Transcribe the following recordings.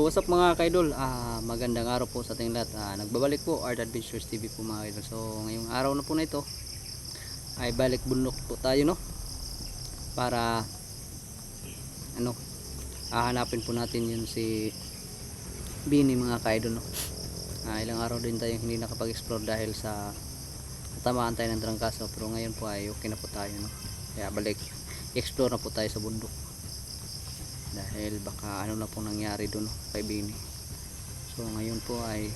what's up mga kaidol? Magandang araw po sa ating lahat. Nagbabalik po Art Adventures TV po mga kaidol. So ngayong araw na po na ito ay balik bundok po tayo, no? Para hahanapin po natin yun si Bini mga kaidol, no? Ilang araw din tayo hindi nakapag-explore dahil sa tamaan tayo ng trangkaso, pero ngayon po ay okay na po tayo, no? Kaya balik explore na po tayo sa bundok dahil baka na po nangyari doon, no, kay Bini. So ngayon po ay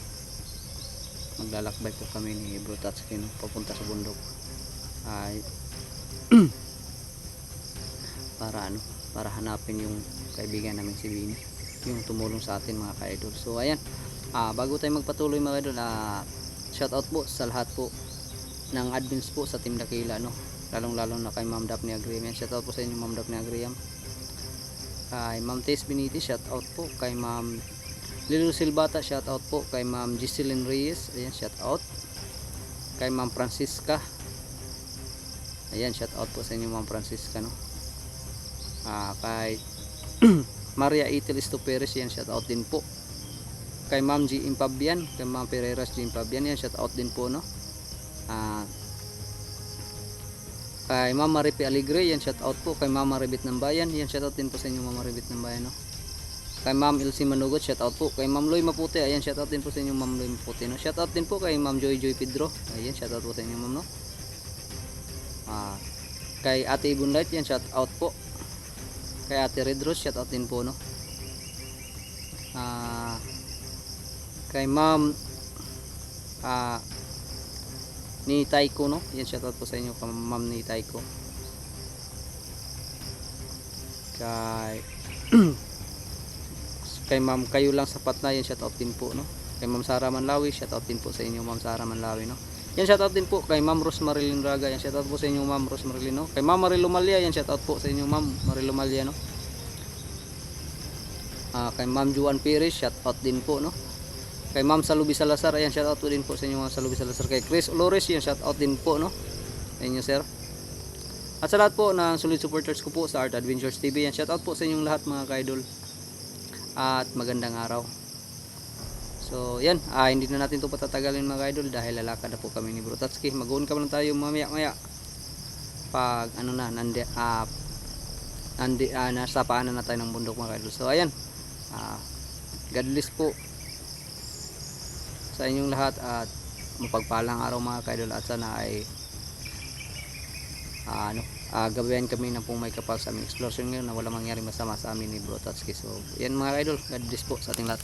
maglalakbay po kami ni Bro Tatsuki, no, papunta sa bundok ay para hanapin yung kaibigan namin si Bini, yung tumulong sa atin mga ka-idol. So ayan, bago tayo magpatuloy mga idol, shout out po sa lahat po ng admins po sa Team Dakila, no, lalong na kay Ma'am Daphne Agriam. Shout out po sa inyo Ma'am Daphne Agriam, kay Ma'am Tess Benitez, shout out po kay Ma'am Lilo Silbata, shout out po kay Ma'am Giseline Reyes, ayan, shout out kay Ma'am Francisca, ayan, shout out po sa inyo Ma'am Francisca, no. Kay Maria Itel Estoperes, ayan, shout out din po kay Ma'am G. Impabian, kay Ma'am Pereiras G. Impabian, ayan, shout out din po, no. Kay Ma'am Maripi Aligre, yan, shout out po kay Ma'am Maribit ng Bayan, yan, shout out din po sa inyo Ma'am Maribit ng Bayan, no. Kay Ma'am Elsie Manugot, shout out po kay Ma'am Loy Maputi, ayan, shout out din po sa inyo Ma'am Loy Maputi, no. Shout out din po kay Ma'am Joy Pedro, ayan, shout out po sa inyo Ma'am, no. Kay Ate Ibon Light, yan, shout out po kay Ate Red Rose, shout out din po, no. Kay Ma'am ni Taiko, no, yan, shout out po sa inyo Ma'am ni Taiko. Kay Ma'am Kayo Lang Sapat Na, yan, shout out din po, no. Kay Ma'am Sara Manlawi, shout out din po sa inyo Ma'am Sara Manlawi, no. Yan, shout out din po kay Ma'am Rosmarilyn Raga, yan, shout out po sa inyo Ma'am Rosmarilyn, no. Kay Ma'am Marilo Malia, yan, shout out po sa inyo Ma'am Marilo Malia, no. Kay Ma'am Juan Pires, shout out din po, no. Kay Ma'am Salubi Salazar, ayan, shout out po din po sa inyo Ma'am Salubi Salazar. Kay Chris Olores, yan, shout out din po, no, sa inyo sir. At sa lahat po ng solid supporters ko po sa Art Adventures TV, yan, shout out po sa inyong lahat mga ka-idol. At magandang araw. So yan, hindi na natin ito patatagalin mga ka-idol dahil lalakad na po kami ni Bro Tatsuki. Mag-uun ka lang tayo mamaya pag nasa paanan na tayo ng bundok mga ka-idol. So ayan, God bless po sa inyong lahat at mapagpalang araw mga ka-idol, at sana ay gabayan kami na pong may kapal sa aming exploration ngayon na wala mangyari masama sa amin ni Bro Tatsuki. So yan mga ka-idol, God bless po sa ating lahat.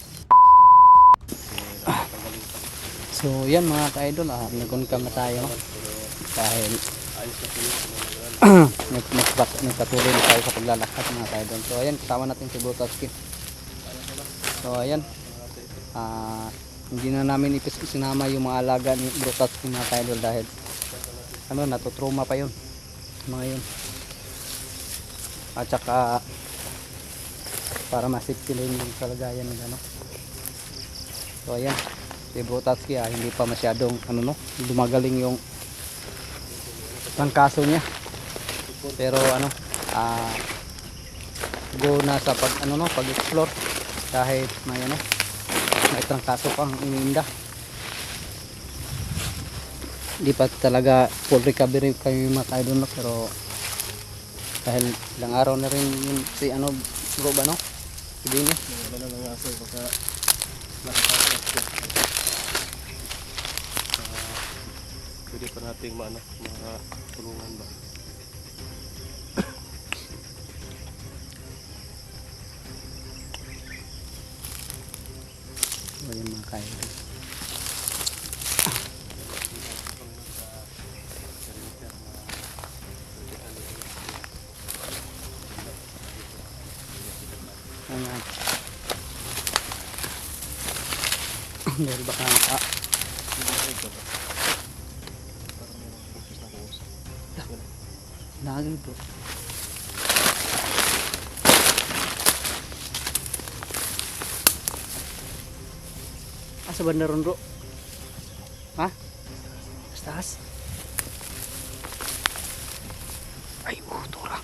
So yan mga ka-idol, nag-uncam na tayo, no? Dahil nagpatuloy na tayo sa paglalakad mga ka-idol. So ayan, kasama natin si Bro Tatsuki. So ayan, hindi na namin isinama yung mga alaga ni Bro Tatsuki mga ka-idol dahil natutruma pa yun mga yun, at saka para masipilin yung kalagayan nila, no. So ayan, si Bro Tatsuki hindi pa masyadong dumagaling yung trangkaso niya, pero go na sa pag-explore kahit may trangkaso pang iniinda. Hindi pa talaga full recovery kayo mga ka-idol, no? Pero dahil ilang araw na rin yung si bro ba, no? Si Bini. Wala na nga sir, baka pwede pa nating mga tulungan ba? So yung mga ka-idol, dahil baka lagi bro. Sa banda ron bro, taas. Ay tura.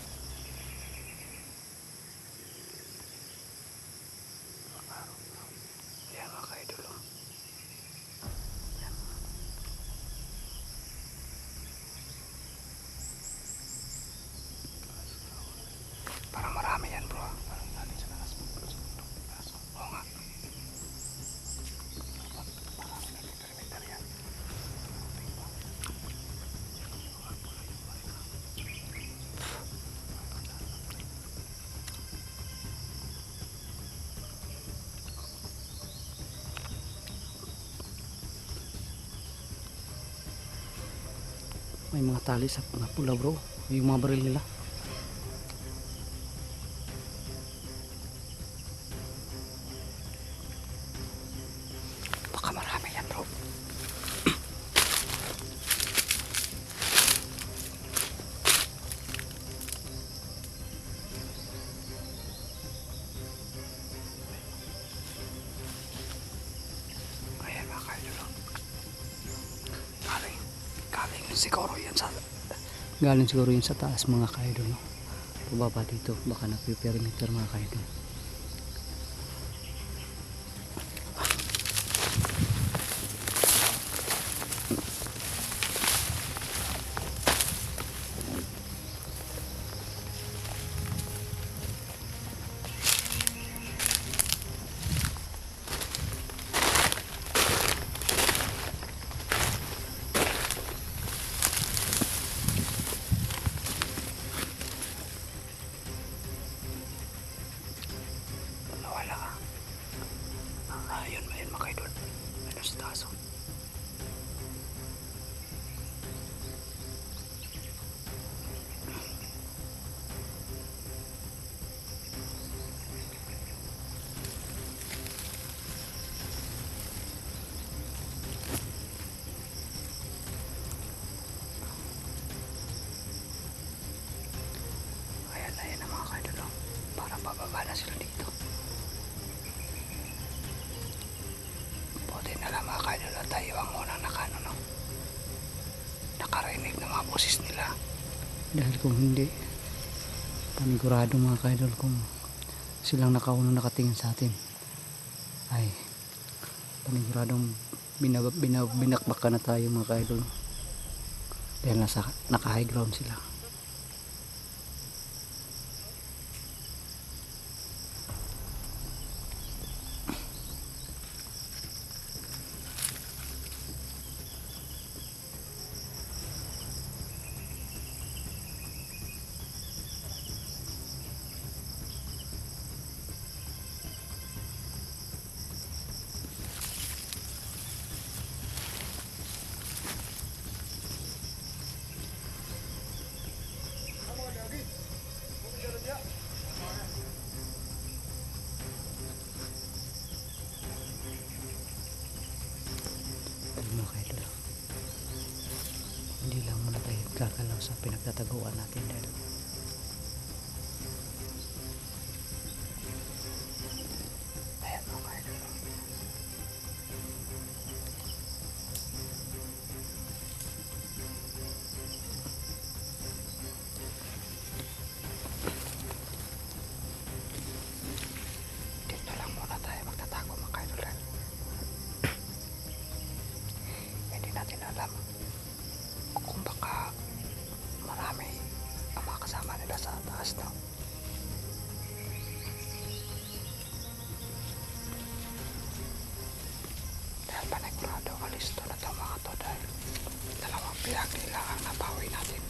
May mga tali sa mga pula bro. Yung mga baril nila. Baka marami yan bro. Ayan mga kaidol. Galing siguro yun sa taas mga kaidol, no? Pababa dito, baka nagpe-perimeter mga kaidol. Nawala. Ayun mga kaidol. Ano sa taas, oh. Ayan na mga kaidol, oh. Parang bababa na sila dito. Buti na lang mga kaidol at tayo ang unang nakarinig ng mga boses nila. Dahil kung hindi, panigurado mga kaidol, kung silang nakaunang nakatingin sa atin, ay paniguradong binakbaka na tayo mga kaidol. Dahil naka high ground sila. Mga kaidol, hindi lang muna tayo gagalaw sa pinagtataguan natin dahil ayan mga kaidol, dito lang muna tayo magtatago mga kaidol. Hindi natin alam kung baka marami ang mga kasama nila sa taas, no? Dahil panigurado alisto na ito mga to, dahil dalawang biyak nila ang nabawi natin.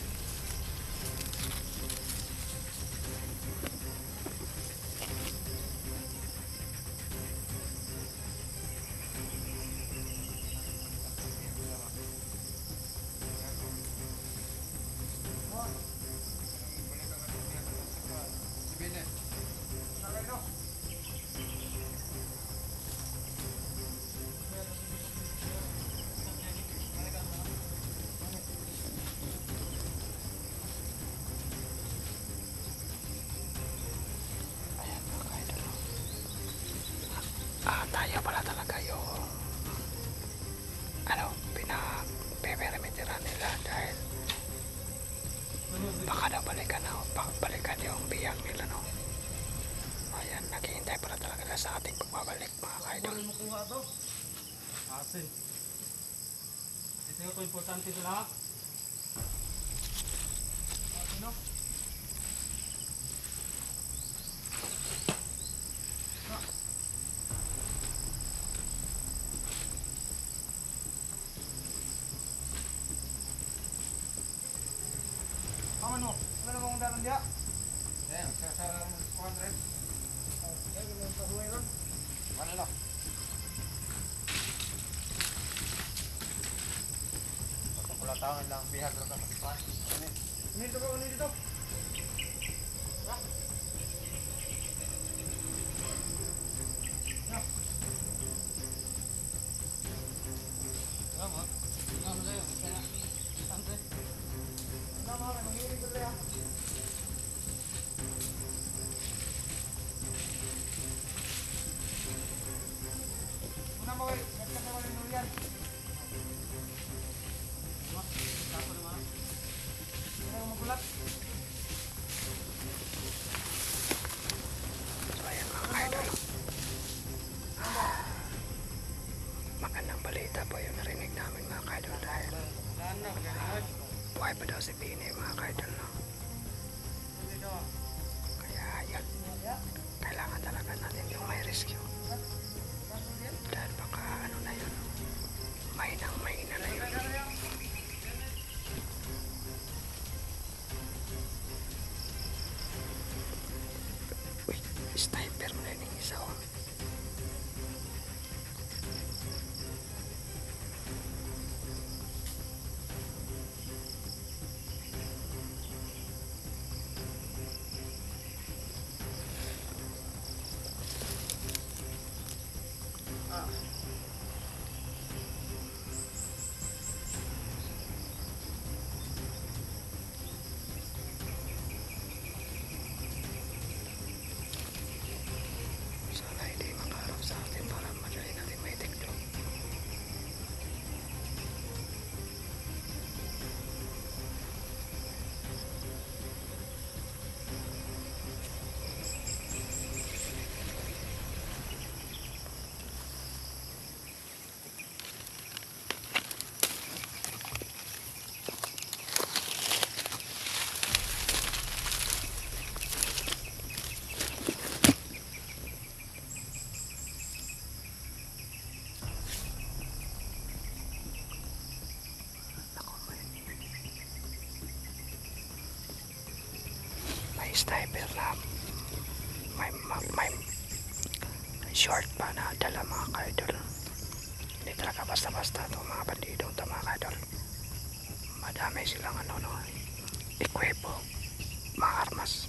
Tayo pala talaga yung pinapeperimiteran nila dahil baka daw balikan yung biyak nila, no? Ayan, naghihintay pala talaga nila sa ating pagbabalik mga kaidol. Asin. Ito yung importante sila. Ano? Ano mong daran dia? Sa 100. Gimana sa buhay ron? Ano na? Patong kulata. Tangan lang, bihag lang ka sa pan. Unil dito ba? Unil dito? Ha? Ha? So ayan mga ka-idol. Magandang balita po yung narinig namin mga ka-idol dahil buhay pa daw si Bini mga ka-idol, no? Kaya yun, kailangan talaga natin yung may rescue dahil baka ano na yun, mahina na yun. Uy, sniper mo na yung isa, oh. Sana hindi makaharap sa atin para madali natin may teklo. May sniper na may short pa na dala mga ka-idol. Hindi talaga basta-basta ito mga bandido ito mga ka-idol. Madami silang ekwipo, mga armas.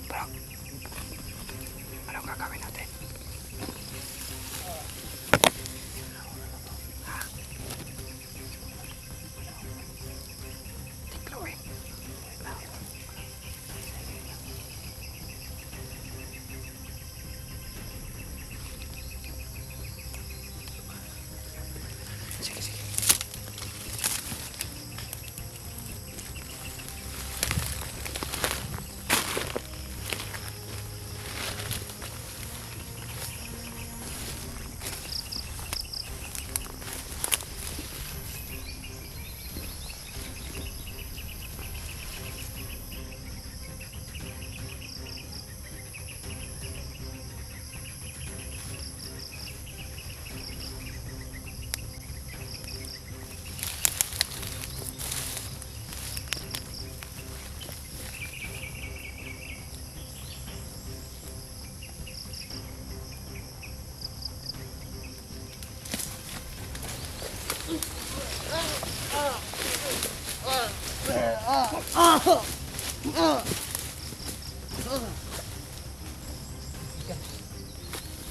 Bro, anong gagawin natin? Ha? Tiklawin. Sige, sige.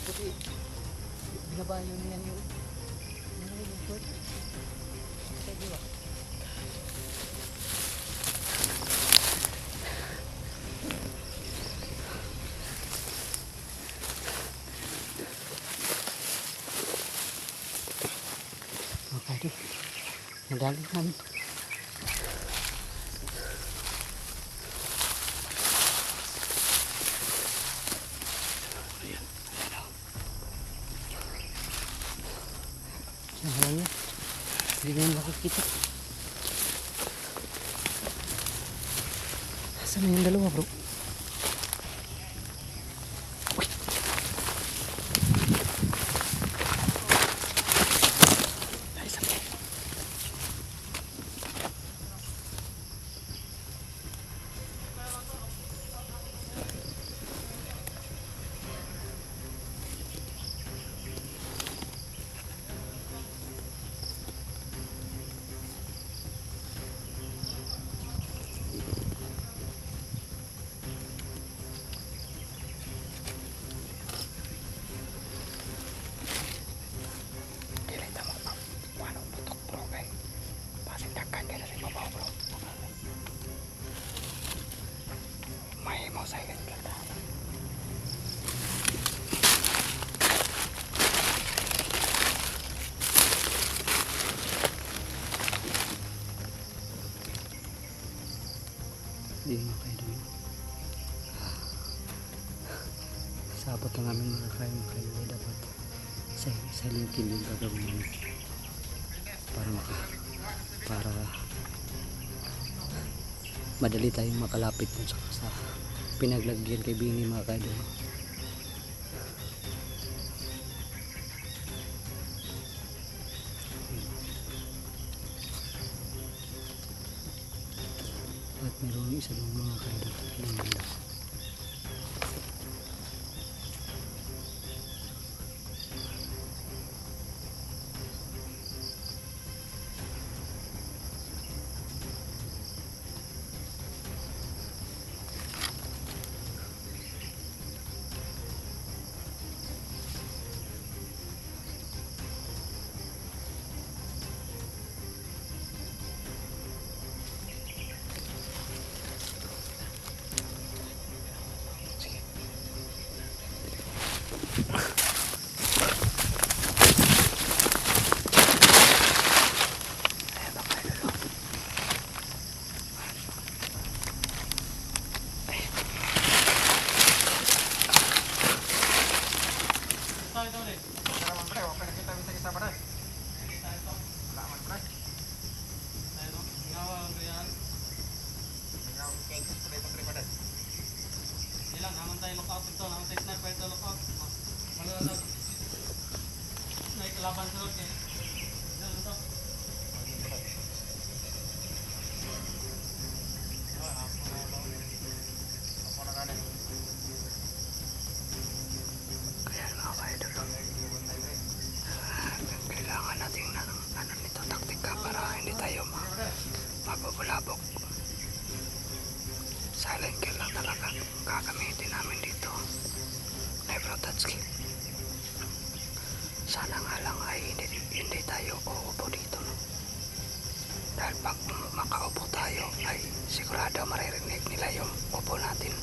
Kasi binaba yun yan yung short. Kasi di ba? Okay, nagaling namin. Ayan niya. Hindi na nakikita. Saan na yung dalawa, bro? Uy! silent ka na. Hindi mga kaidol. Sabot ang aming mga kaidol. Dapat silent kill yung gagawin namin. Para madali tayong makalapit dun sa pinaglagyan kay Bini mga kaidol. At meron isa ng mga kaidol yung banda. Laban sulod kay. Dito to. Kaya mga kaidol, kailangan natin nito taktika para hindi tayo mabubulabog. Silent kill lang talaga gagamitin namin dito. Nebro Tatsuki. Sana nga lang ay hindi tayo uupo dito, no? Dahil pag makaupo tayo ay sigurado maririnig nila yung upo natin.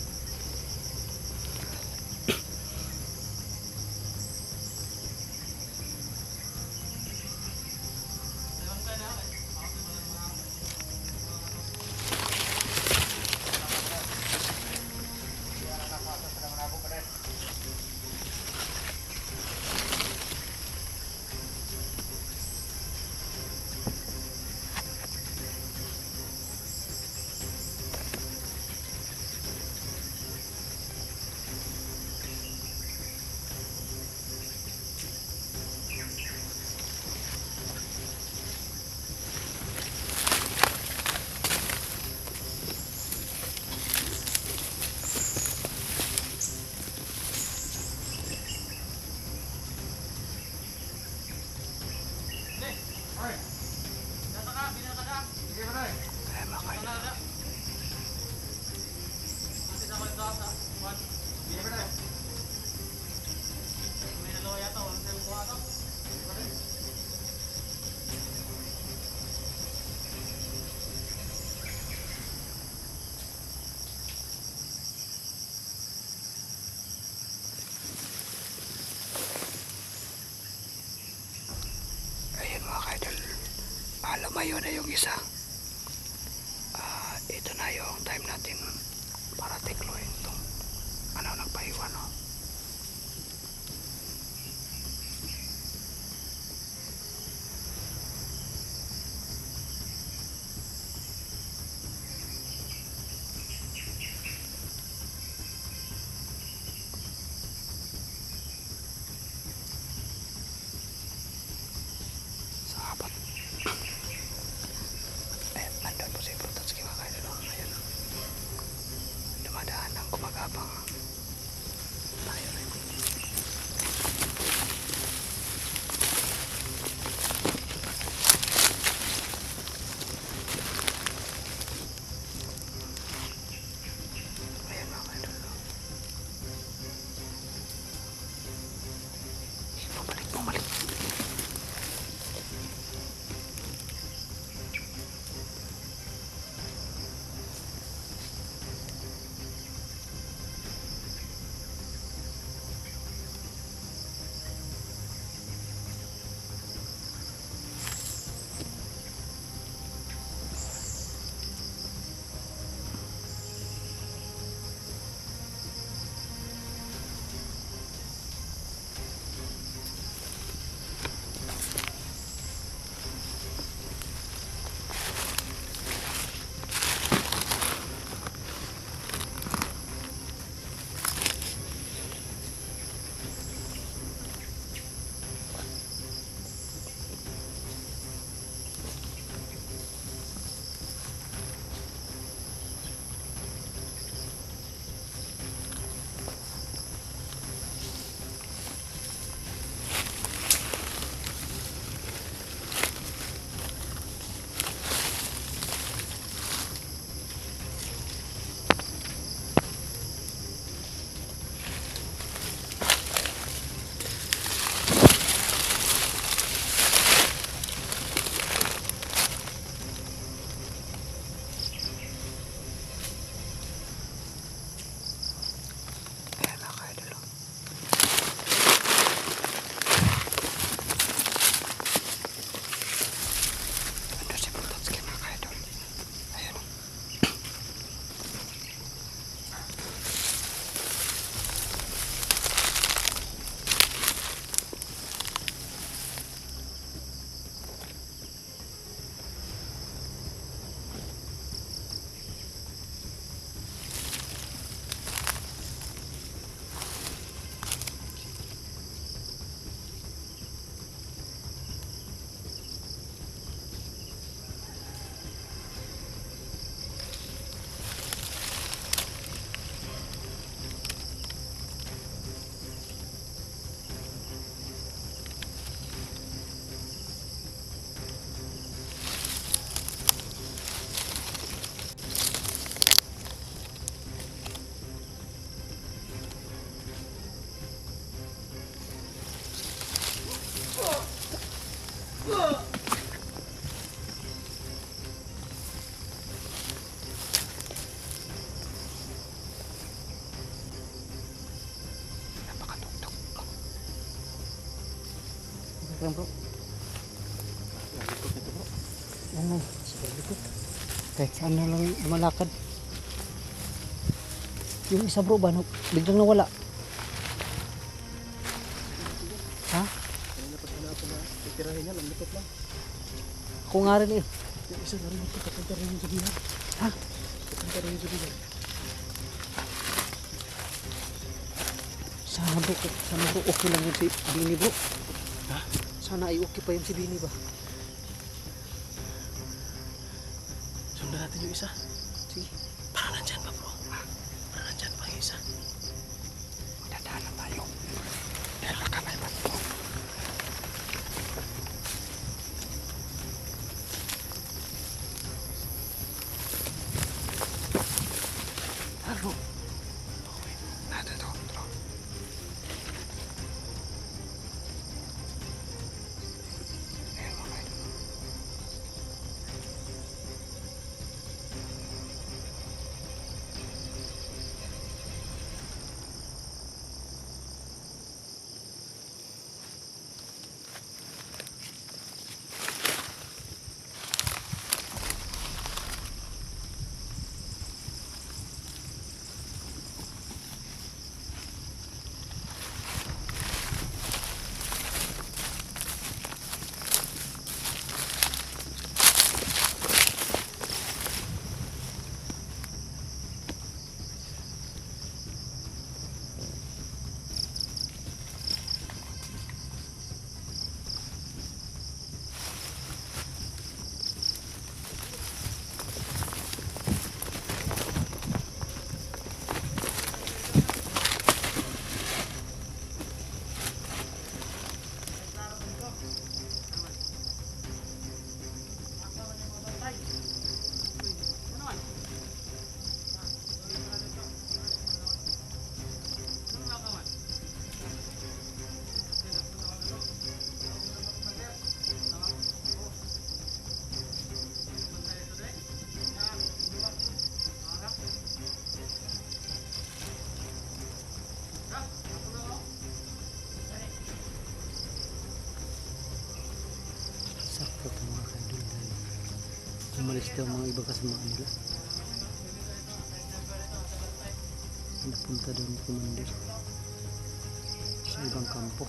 Lumayo na yung isa. Ito na yung time natin para tikloin itong nagpaiwan, no? lang bro. Likod nito bro. Ano? Sobrang likod. Kahit saan na lang lumalakad. Yung isa bro ba, biglang nawala. Ha? Kaya napaghanapin na titirahin niya, lamlikot lang. Ako nga rin eh. Yung isa narinig ko, papunta rin yung sabihan. Ha? Papunta rin yung sabihan. Sana bro, okay lang yun si Bini bro. Ha? Sana ay okay pa yun si Bini ba? Sundan natin yung isa. Sige. Para nandyan pa bro. Para nandyan pa yung isa. Dadaan na tayo. Kailan ka may bato. Halo. Nada to. Bro. Ayan mga idol. Sakto ito mga kaidol dahil umalis daw mga iba kasama nila. Napunta daw ni Commander sa ibang kampo.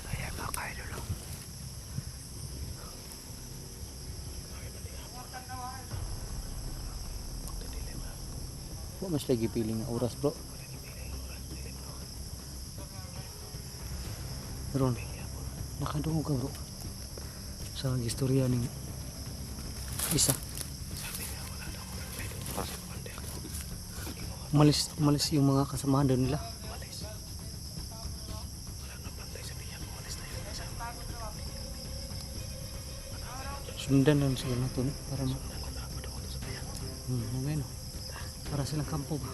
Ayan mga kaidol. Wa mas lagi piling nga oras bro. Ron, nakadungog ka bro sa istorya ning isa. Umalis yung mga kasamahan doon nila. Sundan lang sila na to para no? Para silang kampo ba?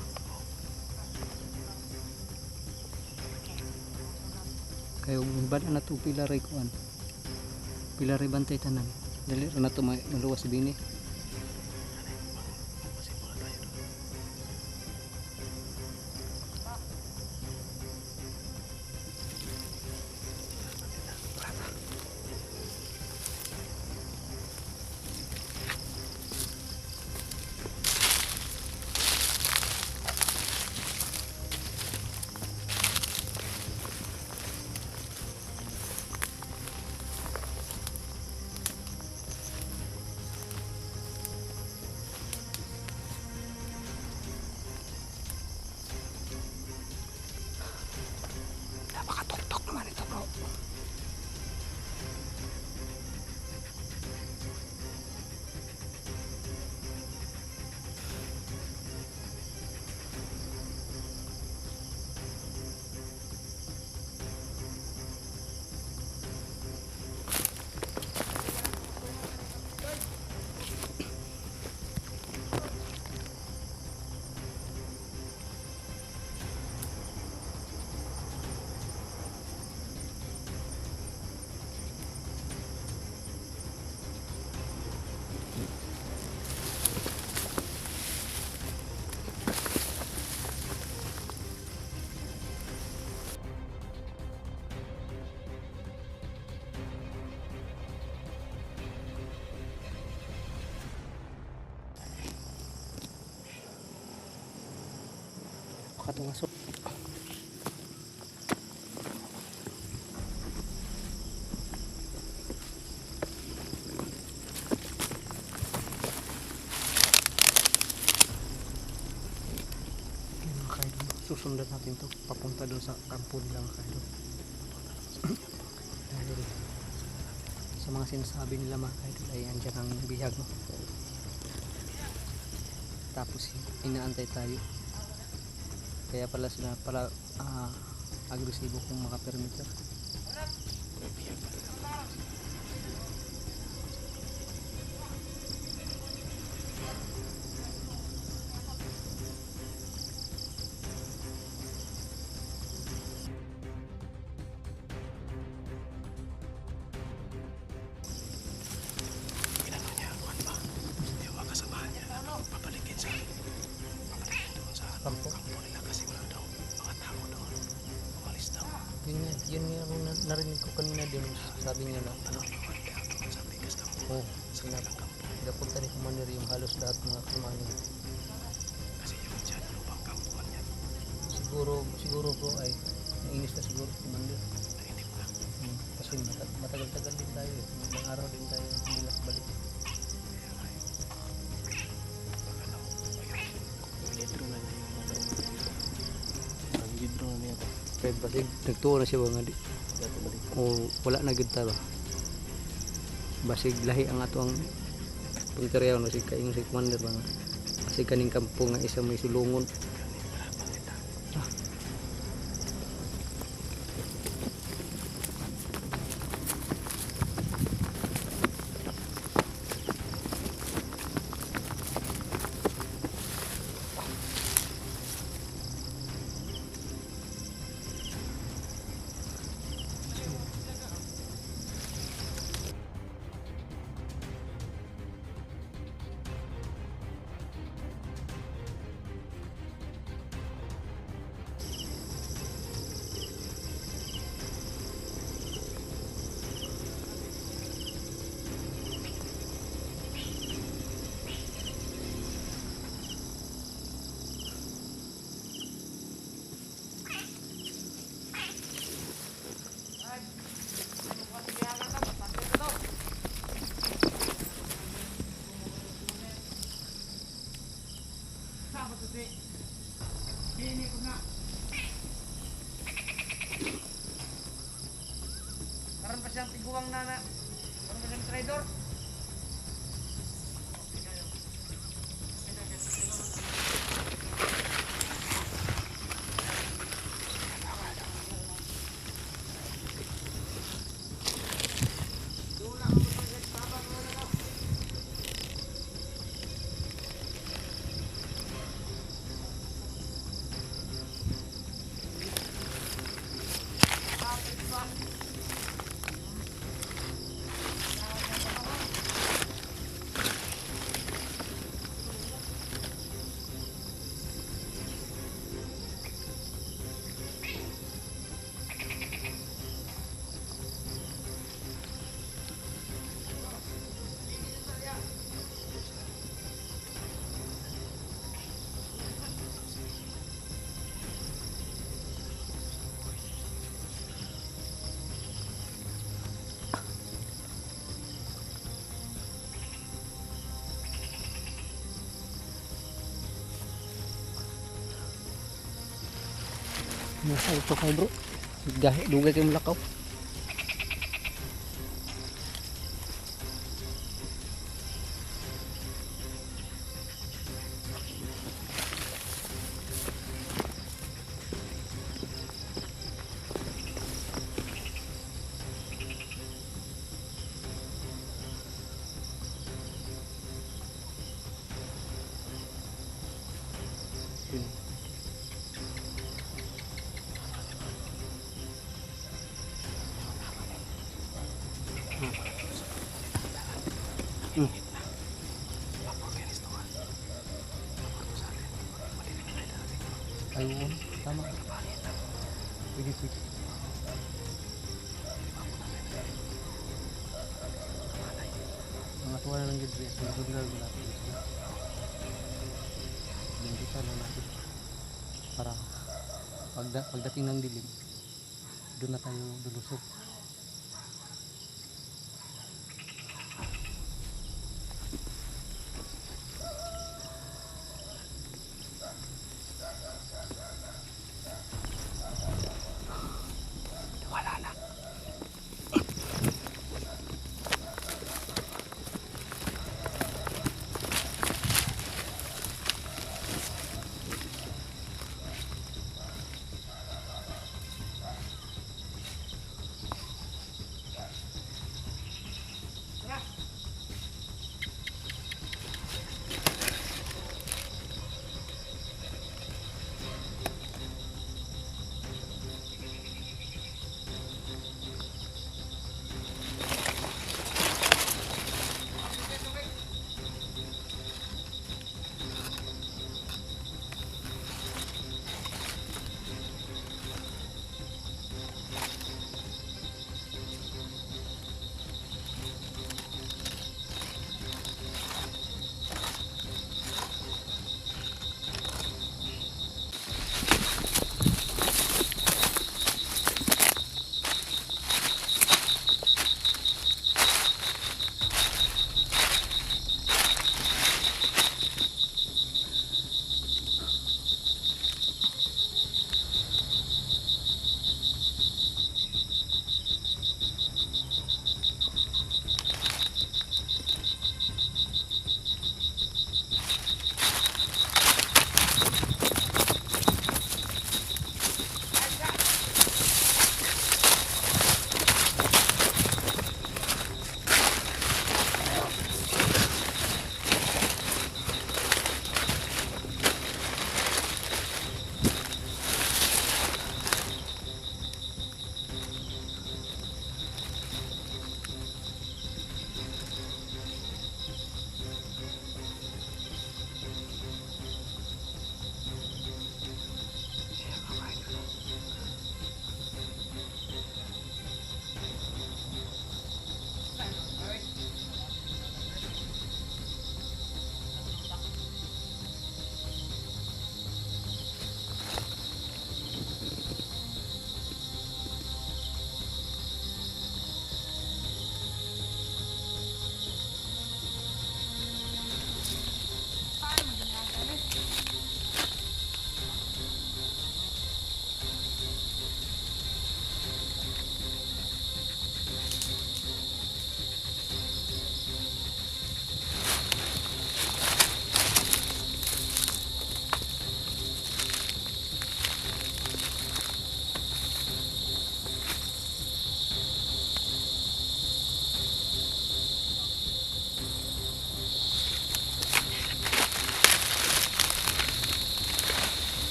Kayo bala na to pilaray kuan. Pilaray bantay tanan. Dali ra na to maluwas si Bini. katong aso. Yan mga kaidol, susundan natin to papunta doon sa kampo nila mga kaidol. Dahil sa mga sinasabi nila mga kaidol ay andyan ang bihag, no? Tapos inaantay tayo, kaya pala sila agresibo kung maka-perimeter. Kampo. Yun nga ang narinig ko kanina din, sabi niya na ano. Oh, sinabi. Napunta ni Commander yung halos lahat ng mga kasama niya. Siguro bro ay nainis na siguro si Commander. Kasi matagal-tagal din tayo eh. Ilang araw din tayo hindi nakabalik. Kaya basig nagtuo na siya ba nga di o wala na gid ta ba basig lahi ang ato ang pagteriyaw basig kaingon si Commander ba nga basig kaning kampo nga isa may sulungon. Karon pa siyang tiguang na karon pa siyang trader. Nasa ito kayo bro, dugay kayong lakaw. Ayun, tama. Pwede. Mga tuwa na lang dito, sunod na lang natin. Bingkitan na natin para pagdating ng dilim, doon na tayo lulusog. Wala na.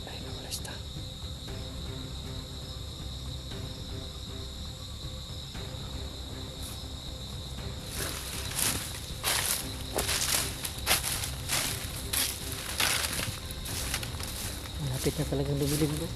Ay, nawalas ta. Malapit na talagang lumilim bro.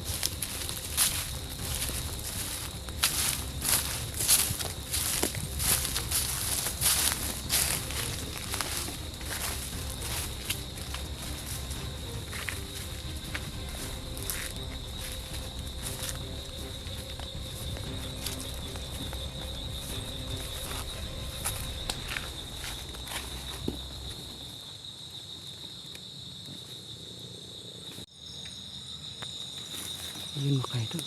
Ayun mga idol.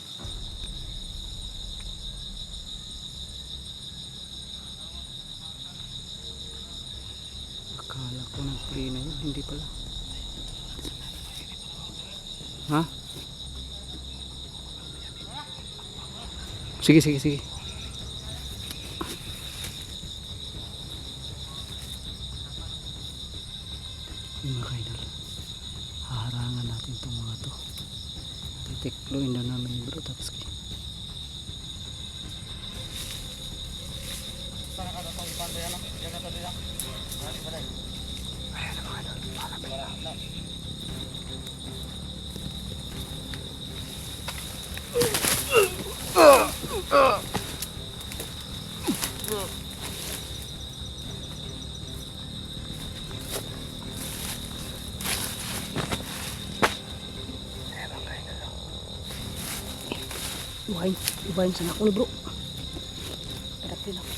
Akala ko nag-play na yun, hindi pala. Ha? Sige, sige, sige. Yun mga idol. Haharangan natin itong mga to. Titikluin na namin ni Bro Tatsuki. Sana ka sa ipanda yan. Yan na tadi yan. Balik balik. Ayan na mga idol. Malapit na. Ibahin sana ako ni Bro. Harapin ako.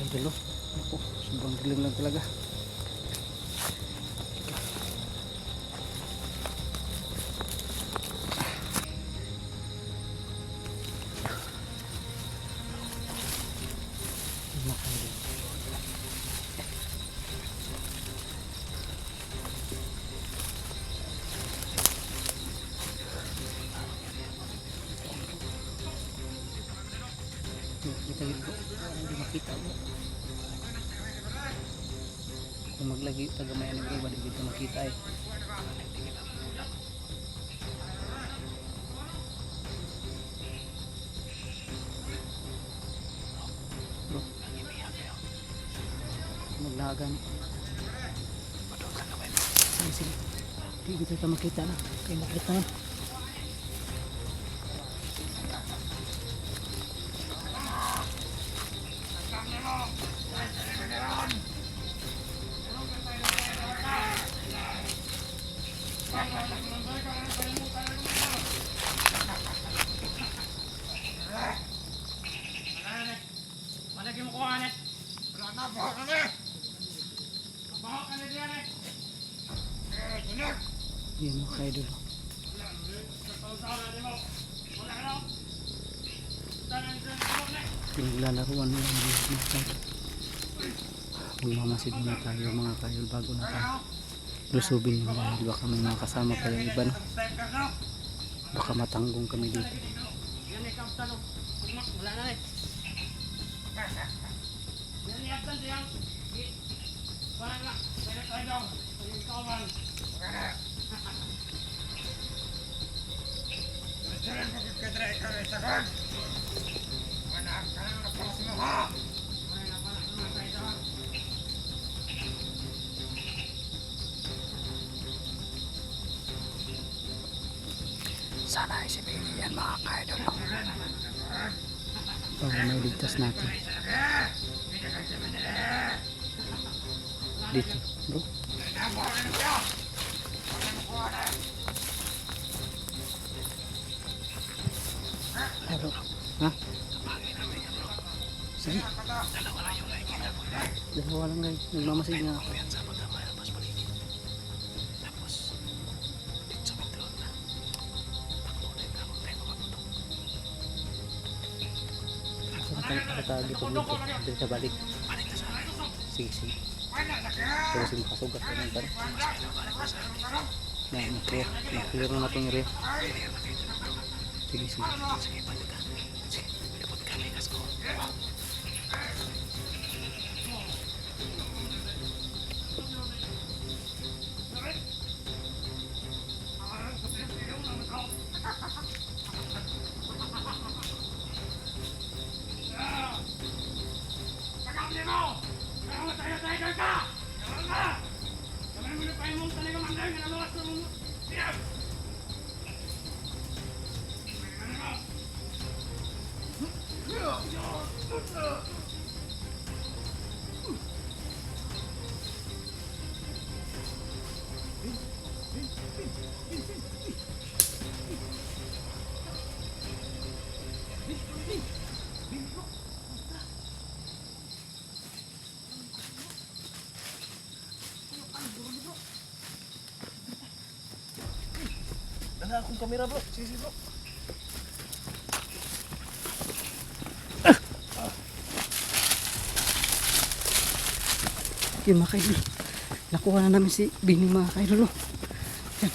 Ay dalo. Ako, sobrang dilim lang talaga. Kita gitu, hindi makita mo. Kung maglagi tagamayan ng iba, di dito makita eh. Bro, maglagan. Sige, sige. Di dito kita makita na. Kaya makita na. Malaki mo kuha ni. Wala na ba ka ni? Baho ka ni diyan ni. Tunog. Yan mga kaidol. Pinaglalaruan na lang mga kaidol. Magmamasid muna tayo mga kaidol bago na tayo lusubin yung dahil baka may mga kasama pa yung iba no? Baka matanggong kami dito. Yan ni kapta no. Wala na ni. Yan ni kapta diyan. Wala na. Pwede tayo daw. Pwede kawan. Wala na. Jangan pakai kedrai kalau cakap. Mana kan lepas semua. Mana apa nak saya dah. Sana isipin yan mga kaidol. Para may ligtas natin. Dito bro. Halo. Ha? Sige. Dalawa lang guys. Nagmamasid nga ako. tagi pag dito. Dito balik. Sige, sige. Pero sige makasugat ka ng tanong. Na-clear na natin yung rear. Sige, sige. Sige, balik ka. Sige, likod ka, likas ko. Dala akong kamera bro. Sige bro. Yun mga kaidol. Nakuha na namin si Bini mga kaidol. Oh. Yan.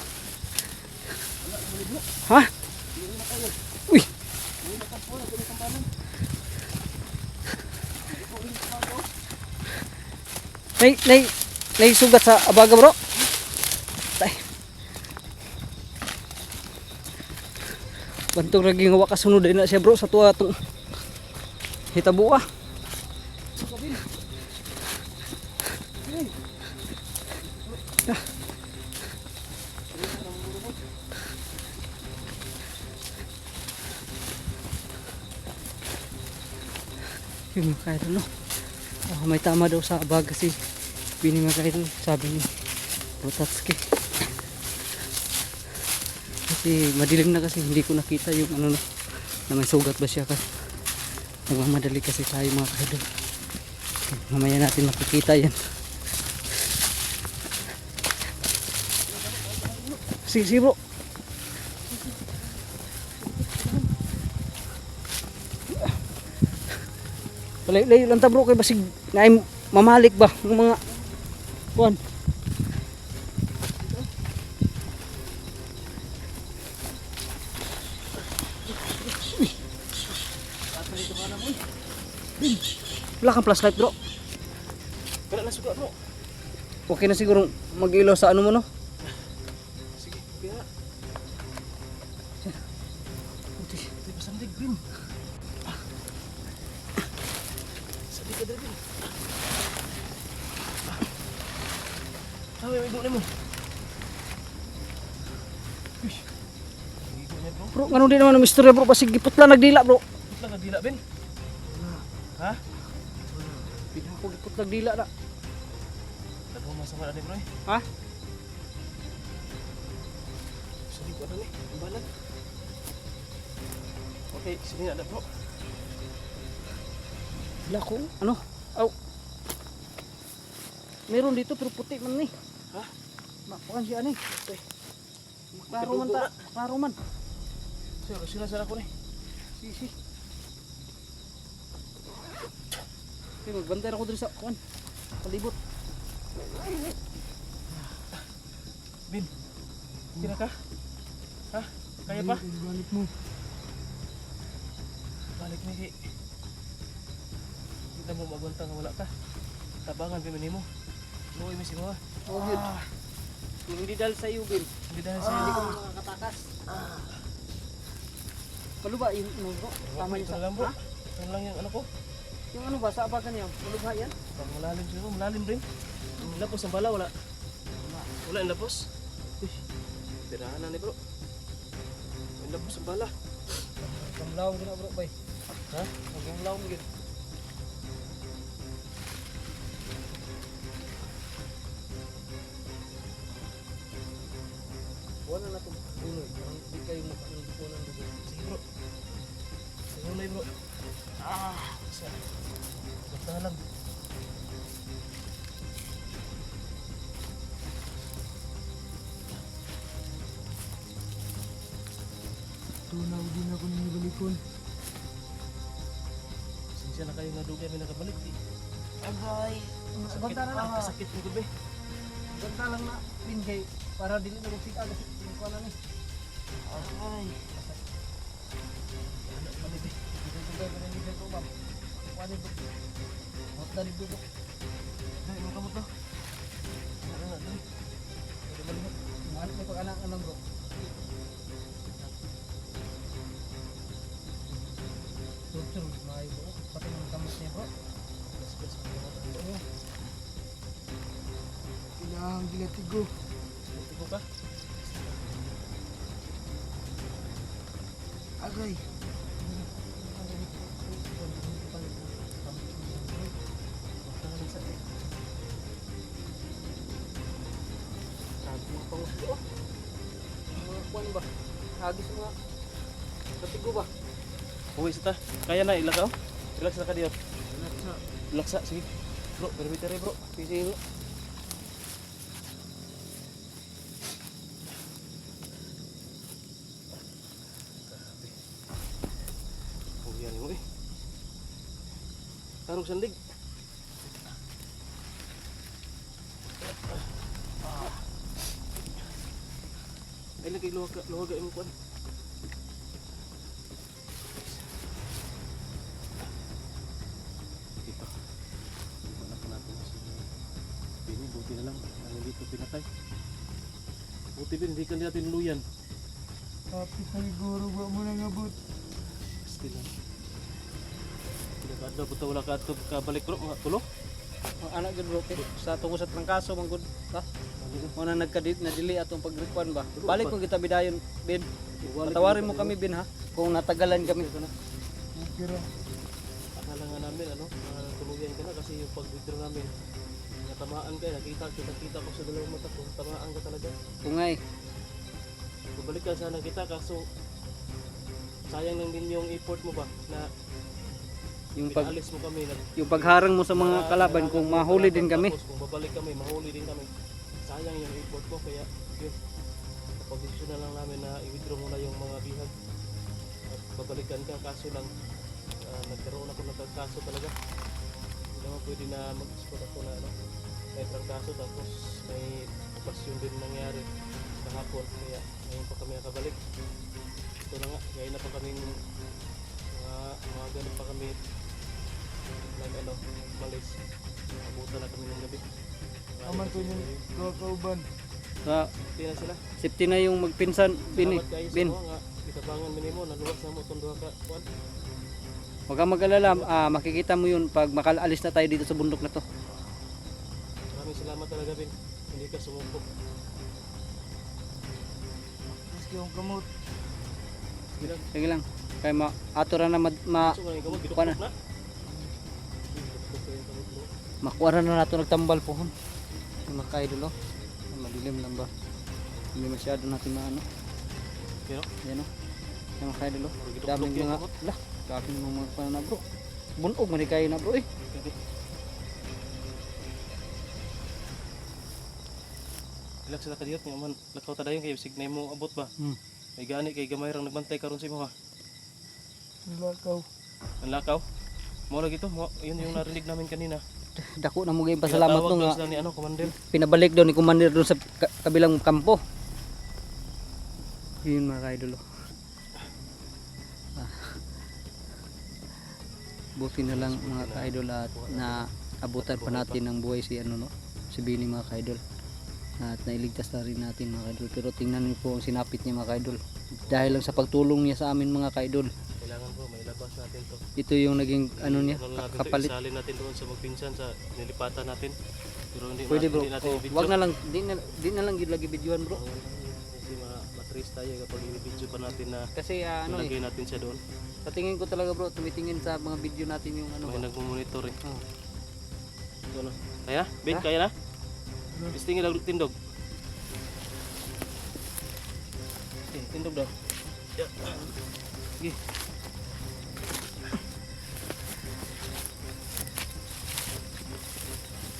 Ha? Uy! Nay sugat sa abaga bro. Tay. Bantog lagi nga wakasunod na siya bro sa tuwa itong hitabo ah. Yun mga kaidol no. May tama daw sa abaga si Bini mga kaidol, sabi ni Rotatsuki. Kasi madilim na kasi hindi ko nakita yung ano na may sugat ba siya kasi nagmamadali kasi tayo mga kaidol. Mamaya natin makikita yan. Sige bro. Layo lang ta bro kay basig na mamalik ba ng mga kuan. Wala kang flashlight bro. Wala na sugat bro. Okay na siguro mag-ilaw sa ano mo no. Sige, kaya. Buti, di pa sandig bin. Sandig ka din. May ibu mo. Bro, ngano di naman ang istorya bro, pasig gipot lang nagdila bro. Gipot lang nagdila ben. Ha? Bigla ko gipot nagdila na. Nagawang masama na ni bro eh. Ha? Sabi ko na ni, imbalan. Okay, sini ada bro. Bigla ko, ano? Aw. Meron dito pero puti man ni. Ha? Makuhan siya ni. Okay. Klaro man ta, klaro man. Sila ko ni. Si. Okay, magbantay ako dito sa kuan. Palibot. Bin, kira ka? Ha? Kaya pa? Balik mo. Balik ni Ki. Kita mo magunta nga wala ka. Tabangan bimini mo. Luoy mi si mo. Oh, yun. Hindi dahil sa iyo, Bin. Hindi dahil sa Hindi ko makakatakas. Ano ba yung ano bro? Tama yung sa... lang bro. Ha? Yan lang yung ano ko. Yung ano ba? Sa abagan niya? Malubha yan? Pag malalim siguro, malalim rin. Lapos ang bala, wala. Wala yung lapos. Tirahan na ni bro. Yung lapos ang bala. Kamlawang gina bro, bay. Ha? Kamlawang gina. Wala na itong bunoy. Hindi kayo makakunan dugo. Sige bro. Sige bro. Isa. Basta lang. Tunaw din ako ng balikon. Sinsya Pasensya na kayo nga dugay may nakabalik. Agay. Sakit, sakit mo gabi. Ganda lang na pingay para dili na magsika kasi ko na ni. Ay. Ano man ni. Dito ba ni dito ba? Wala ba? Hot dito ba? Dai mo kamot na. Ano na dali. Pwede malimot. Ano may pag-anak naman bro? Tutur, may bro. Pati ng kamus niya bro. Gas-gas mo na. Ilang gilatigo. Tigo ka. Agay. Kuan ba? Hagis mga katigo ba? Uwi sa ta. Kaya na ilakaw. Relax na ka diyo. Relax sa sige. Bro, permitere bro. Sige bro. Oh, yan mo eh. Tarong sandig. Ay lagi luwaga yung kuan. Dito. Wala pa natin si Bini, buti na lang. Hindi ito pinatay. Buti din, hindi ka natin luyan. Happy siguro ba mo nang abot? Pasti lang. Tidak ada buta wala ka ato kabalik bro mga tulo. Ang anak gud bro kay sa tungo sa trangkaso man gud ba? Mo na nagkadit na dili atong pagrequan ba. Balik mo kita bidayon bin. Patawarin mo kami bin ha kung natagalan kami. Pero Akala nga namin ano, tuluyan ka na kasi yung pag-withdraw namin natamaan ka, nakita ko sa dalawang mata ko, tamaan ka talaga. ungay. Babalik ka sana kita kaso sayang lang din yung effort mo ba na Yung pag pinaalis mo kami na yung pagharang mo sa mga kalaban kung mahuli din kami. tapos kung babalik kami, mahuli din kami. Sayang yung effort mo kaya yun. Pag-desisyon na lang namin na i-withdraw mo na yung mga bihag at babalikan ka kaso lang nagkaroon ako ng kaso talaga. Hindi naman pwede na mag-spot ako na ano, may kaso tapos may okasyon din nangyari kahapon kaya ngayon pa kami nakabalik. Ito na nga, ngayon na pa kaming mga ganun pa kami nag ano, malis. Abutan na kami ng gabi. Aman ko yun, kauban. Hindi na sila. Safety na yung magpinsan bin. Salamat kayo sa Bin. mga nga, itabangan minimo, naluwas na mo itong duha ka kuwan. Huwag kang mag-alala, makikita mo yun pag makaalis na tayo dito sa bundok na to. Maraming salamat talaga, Bin. Hindi ka sumupok. Maski yung kamot. Sige lang. Sige lang. Kaya atura na So, ngayon ka mo, kuha biduktok na. na. Biduktok ko yung kamot mo. makuha na nato nagtambal po hon. Yung makaidol oh. Madilim lang ba? Hindi masyado natin maano. Pero, Yan oh. Yung makaidol oh. biduktok Daming yung mga kamot. lah. Daming mga pa na bro. Bunog man kayo na bro eh. Pwede. Relax na ka diyot, nga man, lakaw ta dayon kayo, signay mo abot ba? May gani kay gamay rang nagbantay karon sa imo ha. Lakaw. Ang lakaw. Mo lagi to, yun yung narinig namin kanina. Dako na mo gayong pasalamat Tinatawag no daw nga. sila ni ano, commander. Pinabalik daw ni Commander doon sa kabilang kampo. Yun mga kaidol oh. Buti na lang mga kaidol at na abutan pa natin ng buhay si ano no, si Bini mga kaidol. At nailigtas na rin natin mga kaidol. Pero tingnan niyo po ang sinapit niya mga kaidol. Dahil lang sa pagtulong niya sa amin mga kaidol. Kailangan bro, may labas natin to. Ito yung naging ano niya, Ano natin to, kapalit. isalin natin doon sa magpinsan sa nilipatan natin. Pero hindi, Pwede bro. hindi natin Oh, i-video. wag na lang, di na lang gid lagi videoan bro. Kasi matris tayo kapag i-video pa natin na Kasi ano ilagay eh, natin siya doon. sa tingin ko talaga bro, tumitingin sa mga video natin yung ano May ba. nagmumonitor eh. Oh. Ito na. Kaya? Ben, Ha? kaya na? Bistingin lang tindog. Okay, tindog daw. Yeah. Sige.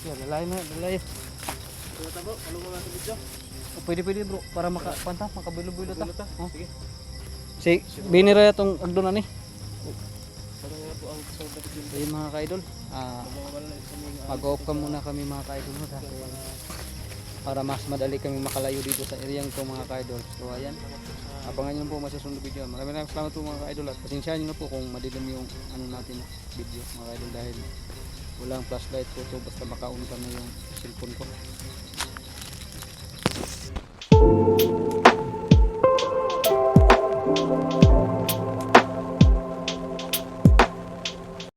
Yan, lalayo na, lalayo. Ito na bro, ano mo natin video? Oh, pwede bro, para makabulo-bulo ta. Ano ta? Oh. Sige. Si Binira itong agdo na ni. Parang nga po ang sa pagiging So yun mga ka-idol, mag-off ka muna kami mga ka-idol no, dahil para mas madali kami makalayo dito sa area ko mga ka-idol. So ayan, abangan nyo po masusunod video. Maraming salamat po mga ka-idol at pasensyahan nyo na po kung madilim yung ano natin video mga ka-idol dahil walang flashlight po to, basta makaon pa na yung cellphone ko.